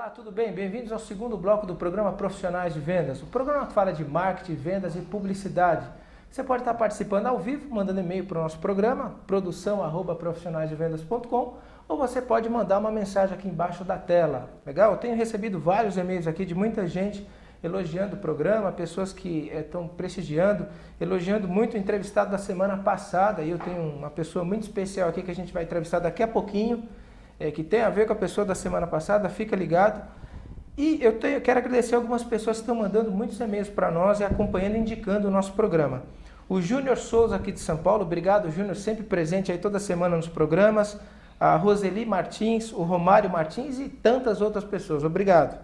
Olá, tudo bem? Bem-vindos ao segundo bloco do programa Profissionais de Vendas. O programa fala de marketing, vendas e publicidade. Você pode estar participando ao vivo, mandando e-mail para o nosso programa, produção@profissionaisdevendas.com, ou você pode mandar uma mensagem aqui embaixo da tela. Legal? Eu tenho recebido vários e-mails aqui de muita gente elogiando o programa, pessoas que estão prestigiando, elogiando muito o entrevistado da semana passada. E eu tenho uma pessoa muito especial aqui que a gente vai entrevistar daqui a pouquinho, que tem a ver com a pessoa da semana passada, fica ligado. E eu quero agradecer algumas pessoas que estão mandando muitos e-mails para nós e acompanhando e indicando o nosso programa. O Júnior Souza aqui de São Paulo, obrigado Júnior, sempre presente aí toda semana nos programas. A Roseli Martins, o Romário Martins e tantas outras pessoas, obrigado.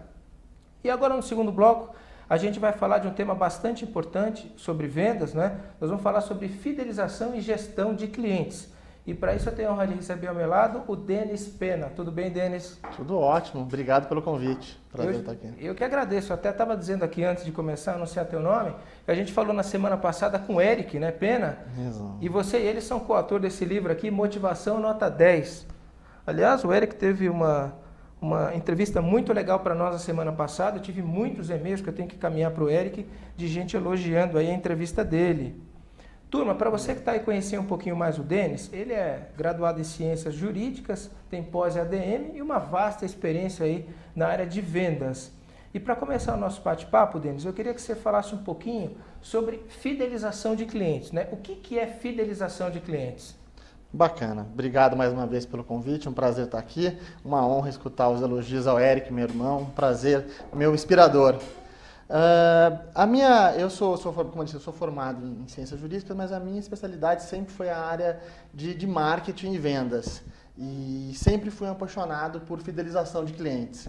E agora no segundo bloco, a gente vai falar de um tema bastante importante sobre vendas, né? Nós vamos falar sobre fidelização e gestão de clientes. E para isso eu tenho a honra de receber ao meu lado o Denis Pena. Tudo bem, Denis? Tudo ótimo, obrigado pelo convite. Prazer estar aqui. Eu que agradeço. Eu até estava dizendo aqui antes de começar a anunciar teu nome, que a gente falou na semana passada com o Eric, né, Pena? Exato. E você e ele são coautor desse livro aqui, Motivação Nota 10. Aliás, o Eric teve uma entrevista muito legal para nós na semana passada. Eu tive muitos e-mails que eu tenho que caminhar para o Eric, de gente elogiando aí a entrevista dele. Turma, para você que está aí conhecer um pouquinho mais o Denis, ele é graduado em Ciências Jurídicas, tem pós-ADM e uma vasta experiência aí na área de vendas. E para começar o nosso bate-papo, Denis, eu queria que você falasse um pouquinho sobre fidelização de clientes, né? O que é fidelização de clientes? Bacana, obrigado mais uma vez pelo convite, um prazer estar aqui, uma honra escutar os elogios ao Eric, meu irmão, um prazer, meu inspirador. Eu sou formado em ciências jurídicas, mas a minha especialidade sempre foi a área de marketing e vendas. E sempre fui apaixonado por fidelização de clientes.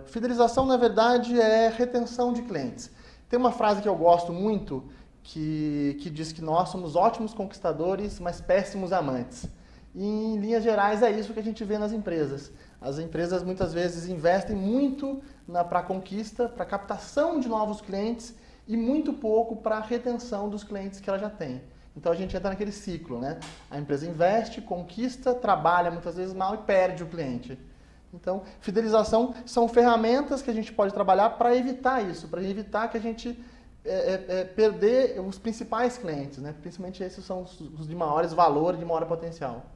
Fidelização, na verdade, é retenção de clientes. Tem uma frase que eu gosto muito, que diz que nós somos ótimos conquistadores, mas péssimos amantes. E, em linhas gerais, é isso que a gente vê nas empresas. As empresas muitas vezes investem muito para a conquista, para a captação de novos clientes e muito pouco para a retenção dos clientes que ela já tem. Então a gente entra naquele ciclo, né? A empresa investe, conquista, trabalha muitas vezes mal e perde o cliente. Então, fidelização são ferramentas que a gente pode trabalhar para evitar isso, para evitar que a gente perder os principais clientes, né? Principalmente esses são os de maiores valor e de maior potencial.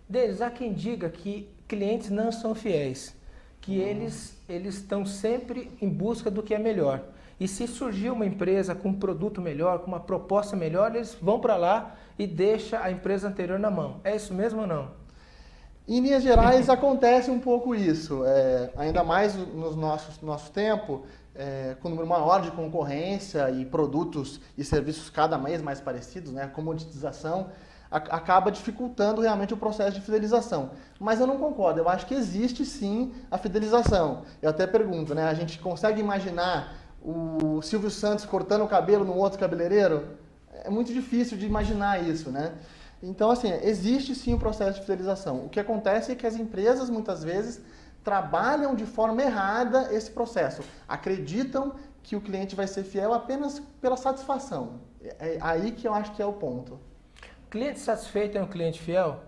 Denis, há quem diga que clientes não são fiéis, que eles estão sempre em busca do que é melhor. E se surgir uma empresa com um produto melhor, com uma proposta melhor, eles vão para lá e deixam a empresa anterior na mão. É isso mesmo ou não? Em linhas gerais, acontece um pouco isso. Ainda mais no nosso tempo, com um número maior de concorrência e produtos e serviços cada vez mais parecidos, né? A comoditização acaba dificultando realmente o processo de fidelização. Mas eu não concordo, eu acho que existe sim a fidelização. Eu até pergunto, né? A gente consegue imaginar o Silvio Santos cortando o cabelo num outro cabeleireiro? É muito difícil de imaginar isso, né? Então, assim, existe sim o processo de fidelização. O que acontece é que as empresas, muitas vezes, trabalham de forma errada esse processo. Acreditam que o cliente vai ser fiel apenas pela satisfação. É aí que eu acho que é o ponto. Cliente satisfeito é um cliente fiel?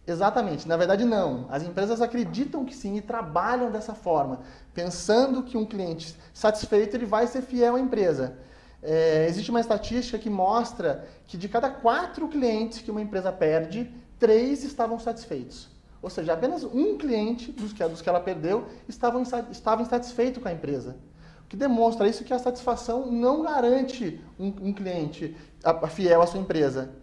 Exatamente. Na verdade, não. As empresas acreditam que sim e trabalham dessa forma, pensando que um cliente satisfeito ele vai ser fiel à empresa. Existe uma estatística que mostra que de cada 4 clientes que uma empresa perde, 3 estavam satisfeitos. Ou seja, apenas um cliente dos que ela perdeu estava insatisfeito com a empresa. O que demonstra isso que a satisfação não garante um cliente fiel à sua empresa.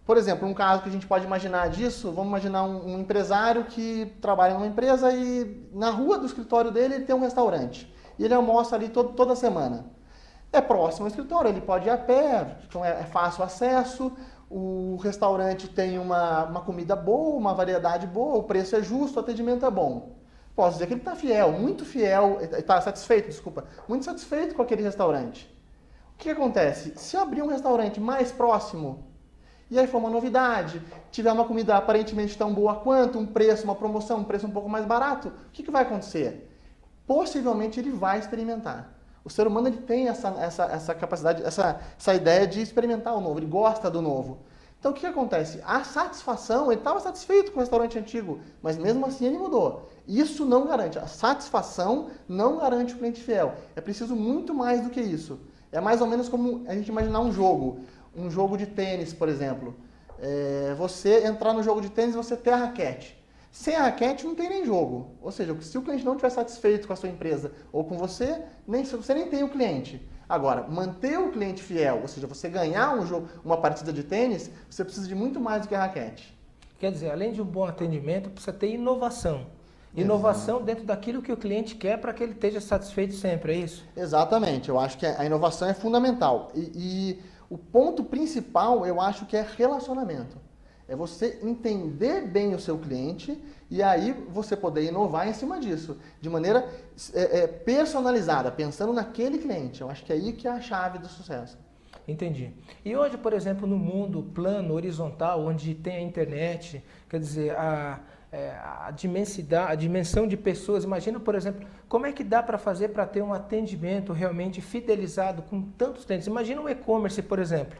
Por exemplo, um caso que a gente pode imaginar disso, vamos imaginar um empresário que trabalha numa empresa e na rua do escritório dele ele tem um restaurante. E ele almoça ali toda semana. É próximo ao escritório, ele pode ir a pé, então é fácil acesso, o restaurante tem uma comida boa, uma variedade boa, o preço é justo, o atendimento é bom. Posso dizer que ele está fiel, muito satisfeito com aquele restaurante. O que acontece? Se abrir um restaurante mais próximo, e aí for uma novidade, tiver uma comida aparentemente tão boa quanto, um preço, uma promoção, um preço um pouco mais barato, o que vai acontecer? Possivelmente ele vai experimentar. O ser humano ele tem essa capacidade, essa ideia de experimentar o novo, ele gosta do novo. Então, o que acontece? A satisfação, ele estava satisfeito com o restaurante antigo, mas mesmo assim ele mudou. Isso não garante. A satisfação não garante o cliente fiel. É preciso muito mais do que isso. É mais ou menos como a gente imaginar um jogo de tênis, por exemplo. Você entrar no jogo de tênis e você ter a raquete. Sem a raquete não tem nem jogo. Ou seja, se o cliente não estiver satisfeito com a sua empresa ou com você, você nem tem o cliente. Agora, manter o cliente fiel, ou seja, você ganhar uma partida de tênis, você precisa de muito mais do que a raquete. Quer dizer, além de um bom atendimento, precisa ter inovação. Inovação dentro daquilo que o cliente quer para que ele esteja satisfeito sempre, é isso? Exatamente, eu acho que a inovação é fundamental. E o ponto principal, eu acho que é relacionamento. É você entender bem o seu cliente e aí você poder inovar em cima disso, de maneira personalizada, pensando naquele cliente. Eu acho que é aí que é a chave do sucesso. Entendi. E hoje, por exemplo, no mundo plano, horizontal, onde tem a internet, quer dizer, a dimensão de pessoas, imagina, por exemplo, como é que dá para fazer para ter um atendimento realmente fidelizado com tantos clientes? Imagina um e-commerce, por exemplo,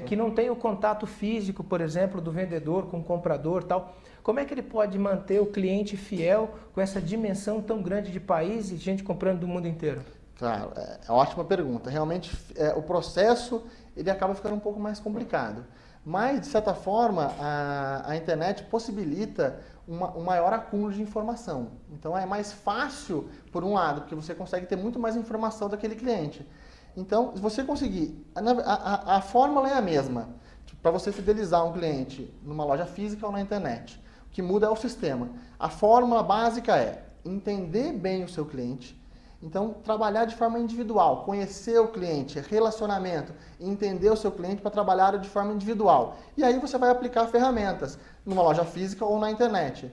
que não tem o contato físico, por exemplo, do vendedor com o comprador e tal. Como é que ele pode manter o cliente fiel com essa dimensão tão grande de país e gente comprando do mundo inteiro? Claro, é ótima pergunta. Realmente, o processo ele acaba ficando um pouco mais complicado. Mas, de certa forma, a internet possibilita um maior acúmulo de informação. Então, é mais fácil, por um lado, porque você consegue ter muito mais informação daquele cliente. Então, se você conseguir... A fórmula é a mesma. Para você fidelizar um cliente numa loja física ou na internet. O que muda é o sistema. A fórmula básica é entender bem o seu cliente. Então, trabalhar de forma individual, conhecer o cliente, relacionamento, entender o seu cliente para trabalhar de forma individual. E aí você vai aplicar ferramentas numa loja física ou na internet.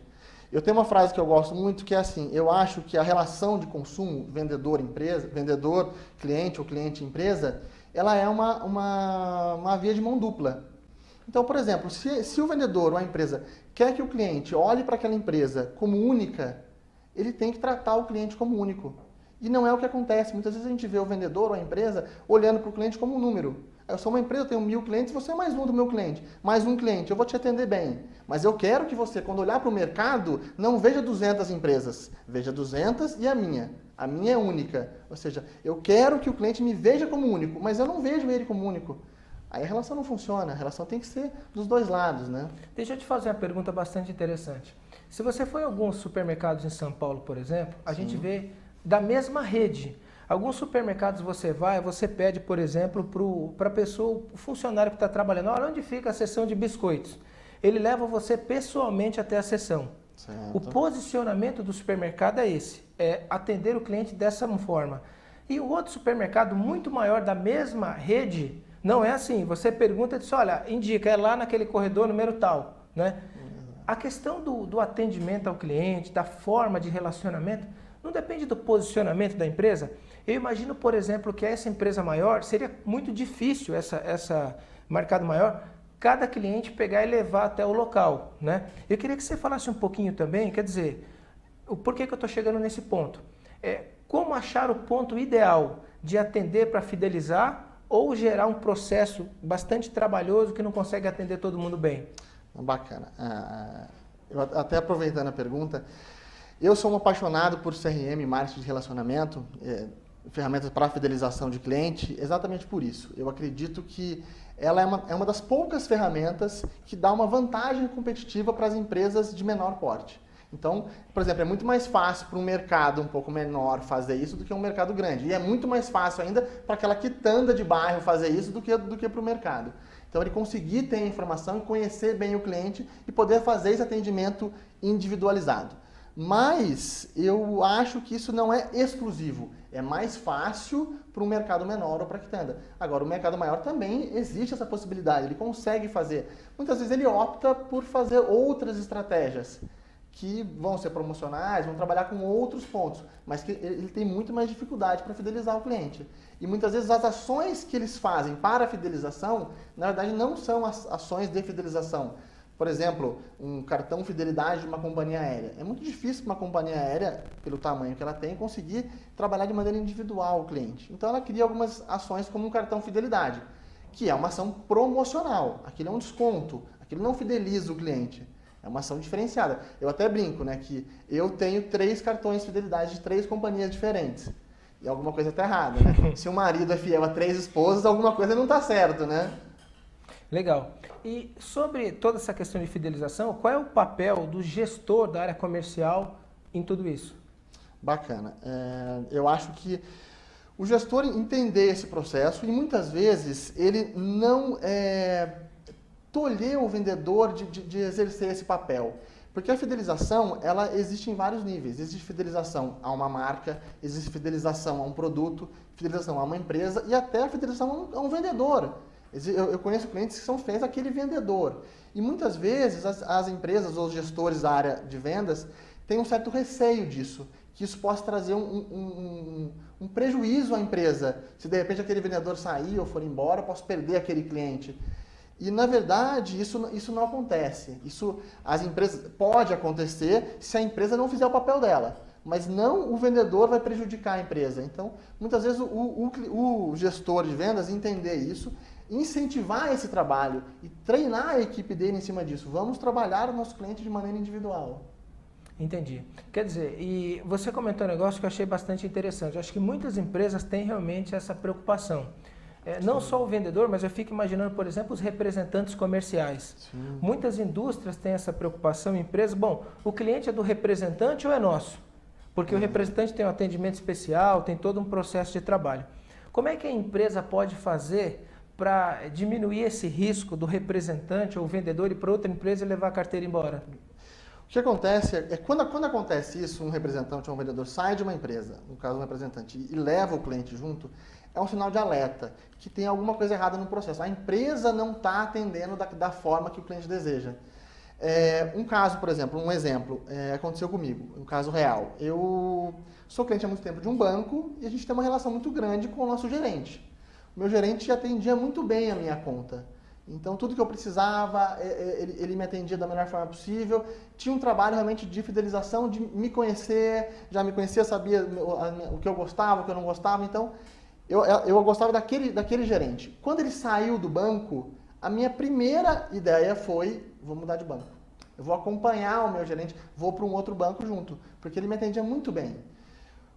Eu tenho uma frase que eu gosto muito que é assim, eu acho que a relação de consumo vendedor-empresa, vendedor-cliente ou cliente-empresa, ela é uma via de mão dupla. Então, por exemplo, se o vendedor ou a empresa quer que o cliente olhe para aquela empresa como única, ele tem que tratar o cliente como único. E não é o que acontece. Muitas vezes a gente vê o vendedor ou a empresa olhando para o cliente como um número. Eu sou uma empresa, eu tenho 1000 clientes, você é mais um do meu cliente. Mais um cliente, eu vou te atender bem. Mas eu quero que você, quando olhar para o mercado, não veja 200 empresas. Veja 200 e a minha. A minha é única. Ou seja, eu quero que o cliente me veja como único, mas eu não vejo ele como único. Aí a relação não funciona. A relação tem que ser dos dois lados, né? Deixa eu te fazer uma pergunta bastante interessante. Se você for em alguns supermercados em São Paulo, por exemplo, a gente vê da mesma rede. Alguns supermercados você pede, por exemplo, para a pessoa, o funcionário que está trabalhando, olha onde fica a seção de biscoitos. Ele leva você pessoalmente até a seção. Certo. O posicionamento do supermercado é esse, é atender o cliente dessa forma. E o outro supermercado muito maior da mesma rede, não é assim. Você pergunta e diz, olha, indica, é lá naquele corredor número tal, né? A questão do atendimento ao cliente, da forma de relacionamento, não depende do posicionamento da empresa. Eu imagino, por exemplo, que essa empresa maior, seria muito difícil, essa mercado maior, cada cliente pegar e levar até o local, né? Eu queria que você falasse um pouquinho também, quer dizer, o porquê que eu estou chegando nesse ponto. Como achar o ponto ideal de atender para fidelizar ou gerar um processo bastante trabalhoso que não consegue atender todo mundo bem? Bacana. Eu até aproveitando a pergunta, eu sou um apaixonado por CRM, marketing de relacionamento, ferramentas para fidelização de cliente, exatamente por isso. Eu acredito que ela é uma das poucas ferramentas que dá uma vantagem competitiva para as empresas de menor porte. Então, por exemplo, é muito mais fácil para um mercado um pouco menor fazer isso do que um mercado grande. E é muito mais fácil ainda para aquela quitanda de bairro fazer isso do que para o mercado. Então, ele conseguir ter a informação e conhecer bem o cliente e poder fazer esse atendimento individualizado. Mas eu acho que isso não é exclusivo. É mais fácil para um mercado menor ou para quitanda. Agora, o mercado maior também existe essa possibilidade. Ele consegue fazer. Muitas vezes ele opta por fazer outras estratégias que vão ser promocionais, vão trabalhar com outros pontos, mas que ele tem muito mais dificuldade para fidelizar o cliente. E muitas vezes as ações que eles fazem para a fidelização, na verdade, não são as ações de fidelização. Por exemplo, um cartão fidelidade de uma companhia aérea. É muito difícil para uma companhia aérea, pelo tamanho que ela tem, conseguir trabalhar de maneira individual o cliente. Então ela cria algumas ações como um cartão fidelidade, que é uma ação promocional. Aquilo é um desconto, aquilo não fideliza o cliente. É uma ação diferenciada. Eu até brinco, né, que eu tenho 3 cartões de fidelidade de 3 companhias diferentes. E alguma coisa está errada, né? Se o marido é fiel a 3 esposas, alguma coisa não está certo, né? Legal. E sobre toda essa questão de fidelização, qual é o papel do gestor da área comercial em tudo isso? Bacana. Eu acho que o gestor entender esse processo, e muitas vezes ele não tolher o vendedor de exercer esse papel. Porque a fidelização, ela existe em vários níveis. Existe fidelização a uma marca, existe fidelização a um produto, fidelização a uma empresa e até a fidelização a um vendedor. Eu conheço clientes que são fiéis àquele vendedor. E muitas vezes as empresas ou os gestores da área de vendas têm um certo receio disso, que isso possa trazer um prejuízo à empresa. Se de repente aquele vendedor sair ou for embora, eu posso perder aquele cliente. E, na verdade, isso não acontece. As empresas, pode acontecer se a empresa não fizer o papel dela, mas não o vendedor vai prejudicar a empresa. Então, muitas vezes, o gestor de vendas entender isso, incentivar esse trabalho e treinar a equipe dele em cima disso. Vamos trabalhar o nosso cliente de maneira individual. Entendi. Quer dizer, e você comentou um negócio que eu achei bastante interessante. Eu acho que muitas empresas têm realmente essa preocupação. Não só o vendedor, mas eu fico imaginando, por exemplo, os representantes comerciais. Sim. Muitas indústrias têm essa preocupação, empresas, bom, o cliente é do representante ou é nosso? Porque o representante tem um atendimento especial, tem todo um processo de trabalho. Como é que a empresa pode fazer para diminuir esse risco do representante ou vendedor ir para outra empresa e levar a carteira embora? O que acontece quando acontece isso, um representante ou um vendedor sai de uma empresa, no caso um representante, e leva o cliente junto, é um sinal de alerta, que tem alguma coisa errada no processo. A empresa não está atendendo da forma que o cliente deseja. Um caso, por exemplo, aconteceu comigo, um caso real. Eu sou cliente há muito tempo de um banco e a gente tem uma relação muito grande com o nosso gerente. O meu gerente atendia muito bem a minha conta. Então, tudo que eu precisava, ele me atendia da melhor forma possível. Tinha um trabalho realmente de fidelização, de me conhecer, já me conhecia, sabia o que eu gostava, o que eu não gostava. Então, eu gostava daquele gerente. Quando ele saiu do banco, a minha primeira ideia foi, vou mudar de banco. Eu vou acompanhar o meu gerente, vou para um outro banco junto, porque ele me atendia muito bem.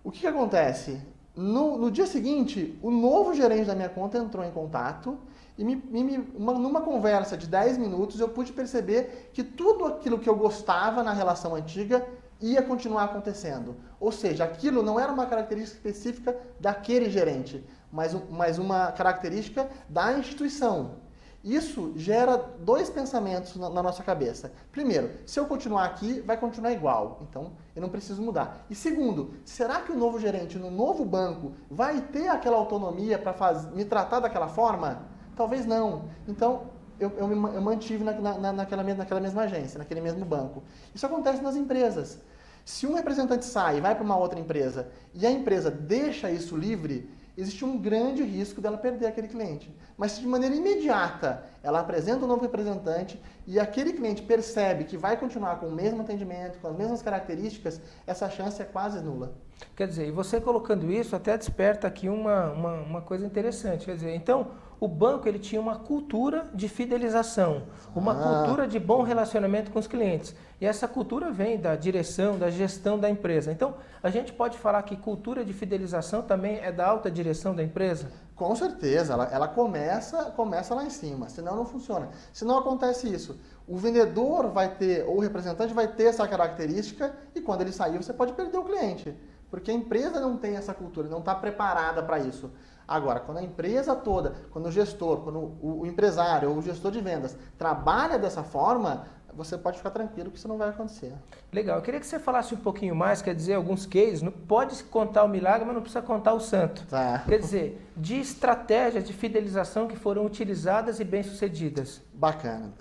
O que acontece? No dia seguinte, o novo gerente da minha conta entrou em contato e numa conversa de 10 minutos eu pude perceber que tudo aquilo que eu gostava na relação antiga ia continuar acontecendo. Ou seja, aquilo não era uma característica específica daquele gerente, mas uma característica da instituição. Isso gera 2 pensamentos na nossa cabeça. Primeiro, se eu continuar aqui, vai continuar igual. Então, eu não preciso mudar. E segundo, será que o novo gerente no novo banco vai ter aquela autonomia para me tratar daquela forma? Talvez não. Então, eu me mantive naquela mesma agência, naquele mesmo banco. Isso acontece nas empresas. Se um representante sai e vai para uma outra empresa e a empresa deixa isso livre, existe um grande risco dela perder aquele cliente. Mas se de maneira imediata ela apresenta um novo representante e aquele cliente percebe que vai continuar com o mesmo atendimento, com as mesmas características, essa chance é quase nula. Quer dizer, e você colocando isso até desperta aqui uma coisa interessante. Quer dizer, então, o banco ele tinha uma cultura de fidelização, uma cultura de bom relacionamento com os clientes. E essa cultura vem da direção, da gestão da empresa. Então, a gente pode falar que cultura de fidelização também é da alta direção da empresa? Com certeza, ela começa lá em cima, senão não funciona. Se não acontece isso, o vendedor vai ter, ou o representante vai ter essa característica e quando ele sair você pode perder o cliente. Porque a empresa não tem essa cultura, não está preparada para isso. Agora, quando a empresa toda, quando o gestor, quando o empresário ou o gestor de vendas trabalha dessa forma, você pode ficar tranquilo que isso não vai acontecer. Legal. Eu queria que você falasse um pouquinho mais, quer dizer, alguns cases, não pode contar o milagre, mas não precisa contar o santo. Tá. Quer dizer, de estratégias de fidelização que foram utilizadas e bem-sucedidas. Bacana.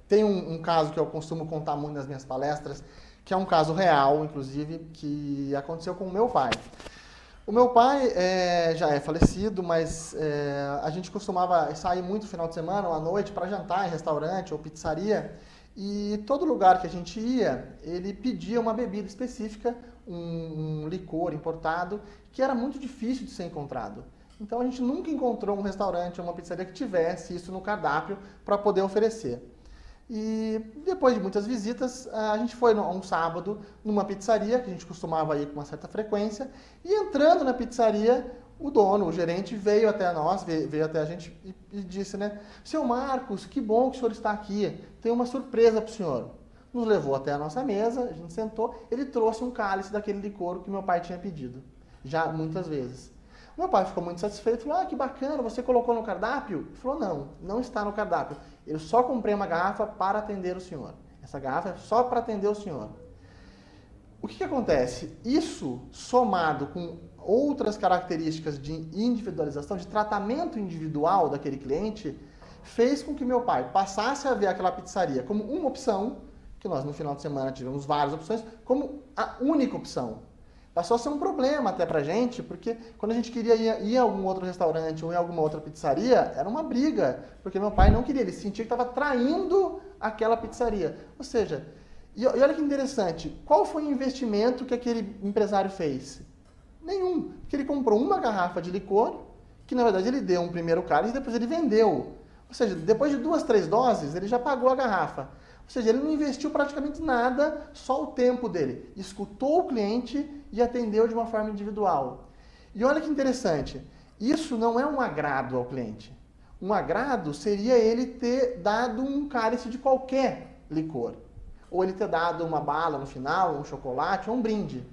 Tem um caso que eu costumo contar muito nas minhas palestras, que é um caso real, inclusive, que aconteceu com o meu pai. O meu pai já é falecido, mas a gente costumava sair muito no final de semana ou à noite para jantar em restaurante ou pizzaria. E todo lugar que a gente ia, ele pedia uma bebida específica, um licor importado, que era muito difícil de ser encontrado. Então a gente nunca encontrou um restaurante ou uma pizzaria que tivesse isso no cardápio para poder oferecer. E depois de muitas visitas, a gente foi um sábado numa pizzaria, que a gente costumava ir com uma certa frequência, e entrando na pizzaria, o dono, o gerente, veio até nós, veio até a gente e disse, né, seu Marcos, que bom que o senhor está aqui, tem uma surpresa para o senhor. Nos levou até a nossa mesa, a gente sentou, ele trouxe um cálice daquele licor que meu pai tinha pedido, já muitas vezes. Meu pai ficou muito satisfeito, falou, que bacana, você colocou no cardápio? Ele falou, não está no cardápio. Eu só comprei uma garrafa para atender o senhor. Essa garrafa é só para atender o senhor. O que acontece? Isso, somado com outras características de individualização, de tratamento individual daquele cliente, fez com que meu pai passasse a ver aquela pizzaria como uma opção, que nós no final de semana tivemos várias opções, como a única opção. Passou a ser um problema até pra gente, porque quando a gente queria ir a algum outro restaurante ou em alguma outra pizzaria, era uma briga, porque meu pai não queria, ele sentia que estava traindo aquela pizzaria. Ou seja, e olha que interessante, qual foi o investimento que aquele empresário fez? Nenhum, porque ele comprou uma garrafa de licor, que na verdade ele deu um primeiro cálice e depois ele vendeu. Ou seja, depois de 2, 3 doses, ele já pagou a garrafa. Ou seja, ele não investiu praticamente nada, só o tempo dele. Escutou o cliente e atendeu de uma forma individual. E olha que interessante, isso não é um agrado ao cliente. Um agrado seria ele ter dado um cálice de qualquer licor. Ou ele ter dado uma bala no final, um chocolate, ou um brinde.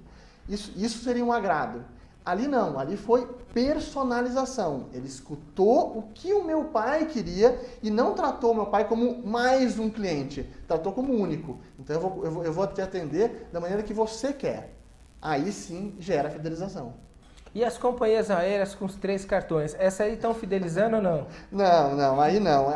Isso seria um agrado. Ali não, ali foi personalização. Ele escutou o que o meu pai queria e não tratou o meu pai como mais um cliente, tratou como único. Então eu vou te atender da maneira que você quer. Aí sim gera fidelização. E as companhias aéreas com os 3 cartões, essa aí estão fidelizando ou não? Não, aí não.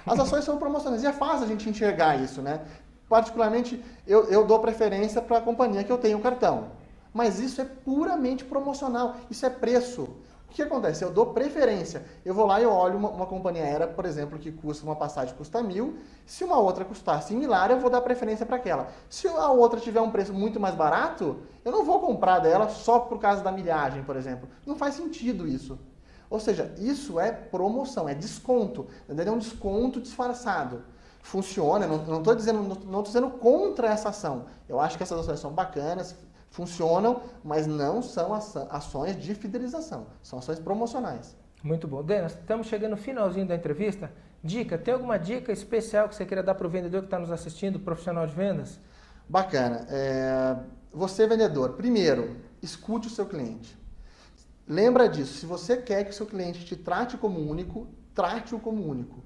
As ações são promocionais e é fácil a gente enxergar isso, né? Particularmente, eu dou preferência para a companhia que eu tenho cartão. Mas isso é puramente promocional, isso é preço. O que acontece? Eu dou preferência. Eu vou lá e eu olho uma companhia aérea, por exemplo, que custa uma passagem custa 1.000. Se uma outra custar similar, eu vou dar preferência para aquela. Se a outra tiver um preço muito mais barato, eu não vou comprar dela só por causa da milhagem, por exemplo. Não faz sentido isso. Ou seja, isso é promoção, é desconto. É um desconto disfarçado. Funciona, não estou dizendo contra essa ação. Eu acho que essas ações são bacanas, funcionam, mas não são ações de fidelização, são ações promocionais. Muito bom. Denis, estamos chegando no finalzinho da entrevista. Dica, tem alguma dica especial que você queira dar para o vendedor que está nos assistindo, profissional de vendas? Bacana. Você, vendedor, primeiro, escute o seu cliente. Lembra disso, se você quer que o seu cliente te trate como único, trate-o como único.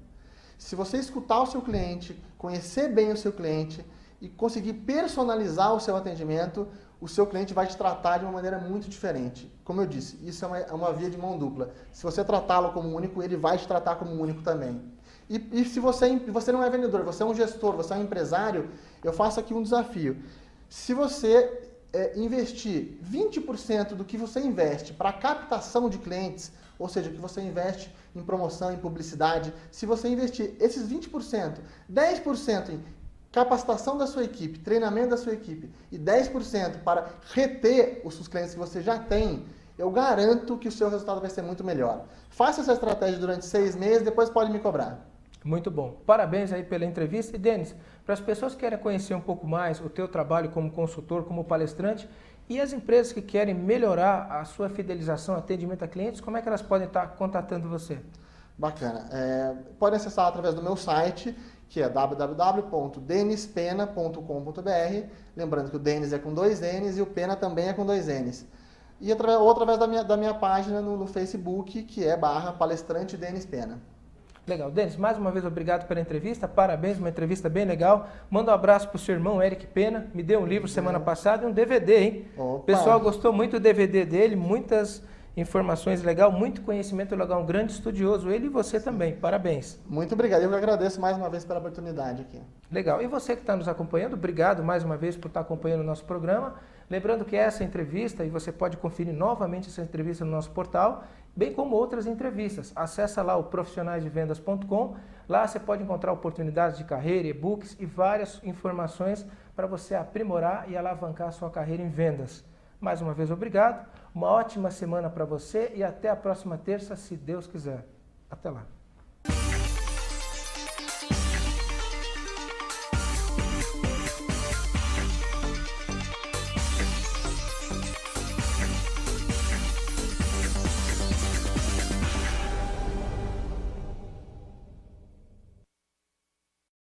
Se você escutar o seu cliente, conhecer bem o seu cliente e conseguir personalizar o seu atendimento, o seu cliente vai te tratar de uma maneira muito diferente. Como eu disse, isso é uma via de mão dupla. Se você tratá-lo como único, ele vai te tratar como único também. E se você não é vendedor, você é um gestor, você é um empresário, eu faço aqui um desafio. Se você investir 20% do que você investe para captação de clientes, ou seja, o que você investe em promoção, em publicidade, se você investir esses 20%, 10% em capacitação da sua equipe, treinamento da sua equipe e 10% para reter os clientes que você já tem, eu garanto que o seu resultado vai ser muito melhor. Faça essa estratégia durante 6 meses, depois pode me cobrar. Muito bom. Parabéns aí pela entrevista. E, Denis, para as pessoas que querem conhecer um pouco mais o teu trabalho como consultor, como palestrante, e as empresas que querem melhorar a sua fidelização, atendimento a clientes, como é que elas podem estar contatando você? Bacana. Podem acessar através do meu site, que é www.denispena.com.br. Lembrando que o Denis é com 2 N's e o Pena também é com 2 N's. E através da minha página no Facebook, que é /palestrante Denis Pena. Legal. Denis, mais uma vez obrigado pela entrevista, parabéns, uma entrevista bem legal. Manda um abraço pro seu irmão, Eric Pena, me deu um livro semana passada e um DVD, hein? Opa. O pessoal gostou muito do DVD dele, muitas informações legais, muito conhecimento legal, um grande estudioso, ele e você também, parabéns. Muito obrigado, eu que agradeço mais uma vez pela oportunidade aqui. Legal, e você que está nos acompanhando, obrigado mais uma vez por estar acompanhando o nosso programa. Lembrando que essa entrevista, e você pode conferir novamente essa entrevista no nosso portal, bem como outras entrevistas. Acesse lá o profissionaisdevendas.com, lá você pode encontrar oportunidades de carreira, e-books e várias informações para você aprimorar e alavancar a sua carreira em vendas. Mais uma vez, obrigado. Uma ótima semana para você e até a próxima terça, se Deus quiser. Até lá.